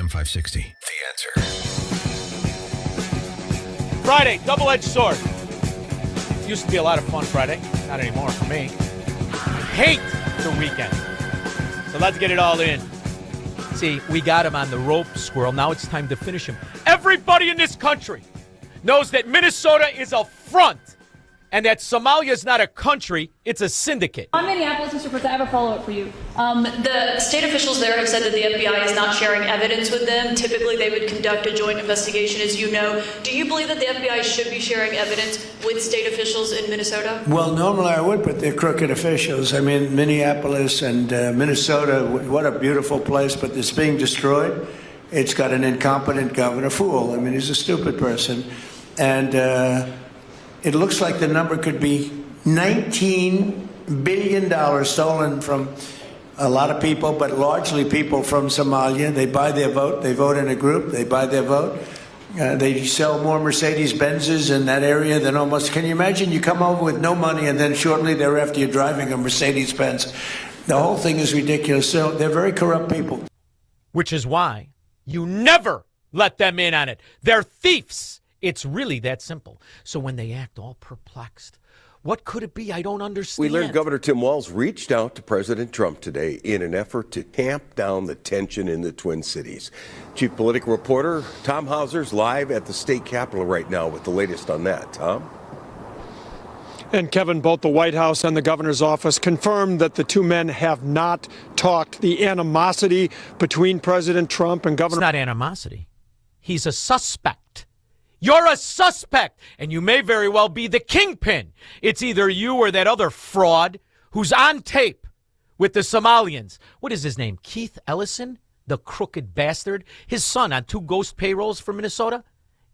AM 560. The Answer. Friday, double-edged sword. Used to be a lot of fun Friday. Not anymore for me. I hate the weekend. So let's get it all in. See, we got him on the rope, Squirrel. Now it's time to finish him. Everybody in this country knows that Minnesota is a front and that Somalia is not a country, it's a syndicate. On Minneapolis, Mr. Prince, I have a follow-up for you. The state officials there have said that the FBI is not sharing evidence with them. Typically, they would conduct a joint investigation, as you know. Do you believe that the FBI should be sharing evidence with state officials in Minnesota? Well, normally I would, but they're crooked officials. I mean, Minneapolis and Minnesota, what a beautiful place, but it's being destroyed. It's got an incompetent governor, fool. I mean, he's a stupid person. And it looks like the number could be $19 billion stolen from a lot of people, but largely people from Somalia. They buy their vote. They vote in a group. They buy their vote. They sell more Mercedes-Benzes in that area than almost. Can you imagine? You come over with no money, and then shortly thereafter you're driving a Mercedes-Benz. The whole thing is ridiculous. So they're very corrupt people. Which is why you never let them in on it. They're thieves. It's really that simple. So when they act all perplexed, what could it be? I don't understand. We learned Governor Tim Walz reached out to President Trump today in an effort to tamp down the tension in the Twin Cities. Chief political reporter Tom Hauser's live at the state capitol right now with the latest on that. Tom? And Kevin, both the White House and the governor's office confirmed that the two men have not talked. The animosity between President Trump and Governor... It's not animosity. He's a suspect. You're a suspect, and you may very well be the kingpin. It's either you or that other fraud who's on tape with the Somalians. What is his name? Keith Ellison, the crooked bastard? His son on 2 ghost payrolls for Minnesota?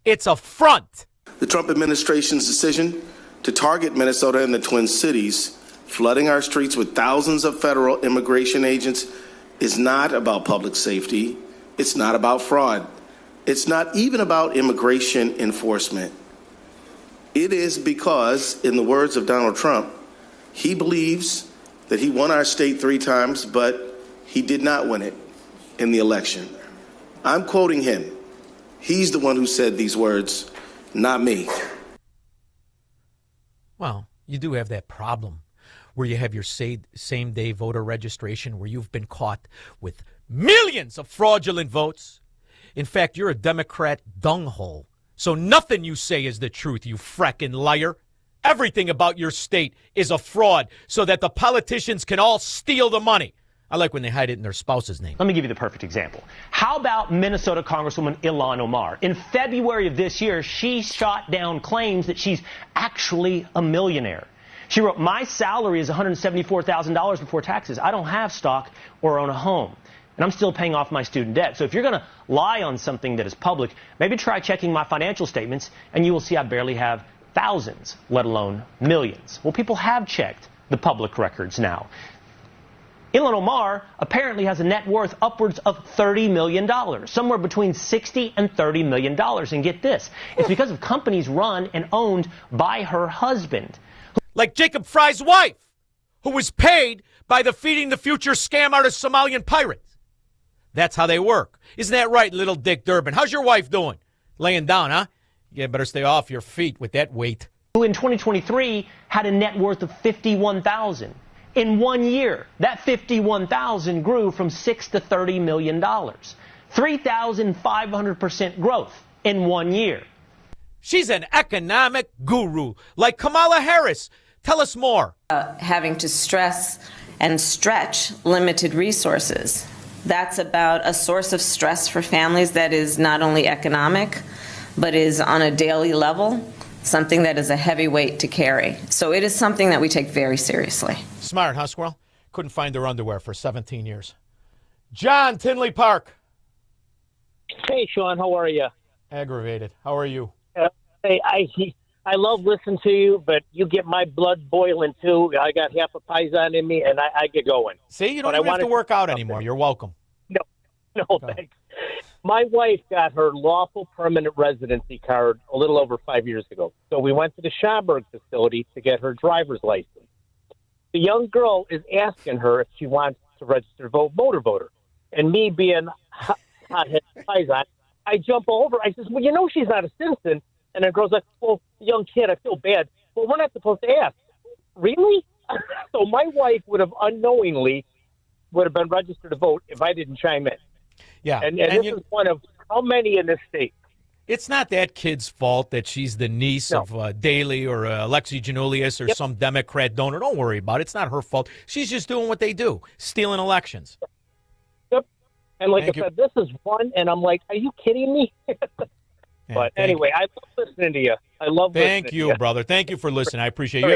It's a front. The Trump administration's decision to target Minnesota and the Twin Cities, flooding our streets with thousands of federal immigration agents, is not about public safety. It's not about fraud. It's not even about immigration enforcement. It is because, in the words of Donald Trump, he believes that he won our state 3 times, but he did not win it in the election. I'm quoting him. He's the one who said these words, not me. Well, you do have that problem where you have your same-day voter registration where you've been caught with millions of fraudulent votes. In fact, you're a Democrat dunghole. So nothing you say is the truth, you frackin' liar. Everything about your state is a fraud so that the politicians can all steal the money. I like when they hide it in their spouse's name. Let me give you the perfect example. How about Minnesota Congresswoman Ilhan Omar? In February of this year, she shot down claims that she's actually a millionaire. She wrote, "My salary is $174,000 before taxes. I don't have stock or own a home. And I'm still paying off my student debt. So if you're going to lie on something that is public, maybe try checking my financial statements, and you will see I barely have thousands, let alone millions." Well, people have checked the public records now. Ilhan Omar apparently has a net worth upwards of $30 million, somewhere between $60 and $30 million. And get this, it's because of companies run and owned by her husband. Like Jacob Fry's wife, who was paid by the Feeding the Future scam artist Somalian pirates. That's how they work. Isn't that right, little Dick Durbin? How's your wife doing? Laying down, huh? You better stay off your feet with that weight. Who in 2023 had a net worth of $51,000. In 1 year, that $51,000 grew from $6 to $30 million. 3,500% growth in 1 year. She's an economic guru, like Kamala Harris. Tell us more. Having to stress and stretch limited resources. That's about a source of stress for families that is not only economic, but is on a daily level, something that is a heavy weight to carry. So it is something that we take very seriously. Smart, huh, Squirrel? Couldn't find their underwear for 17 years. John, Tinley Park. Hey, Sean, how are you? Aggravated. How are you? Hey, I love listening to you, but you get my blood boiling, too. I got half a Paisan in me, and I get going. See, you don't even have to work out anymore. You're welcome. No, thanks. My wife got her lawful permanent residency card a little over 5 years ago. So we went to the Schaumburg facility to get her driver's license. The young girl is asking her if she wants to register to vote motor voter. And me being hothead eyes on. I jump over. I says, well, you know she's not a citizen. And the girl's like, well, young kid, I feel bad. Well, we're not supposed to ask. Really? So my wife would have unknowingly been registered to vote if I didn't chime in. Yeah. And this is one of how many in this state? It's not that kid's fault that she's the niece of Daley or Alexi Giannoulias or some Democrat donor. Don't worry about it. It's not her fault. She's just doing what they do, stealing elections. Yep. And like Thank I you. said, this is one, and I'm like, are you kidding me? But anyway, I love listening to you. I love listening Thank to you, brother. Thank you for listening. I appreciate you.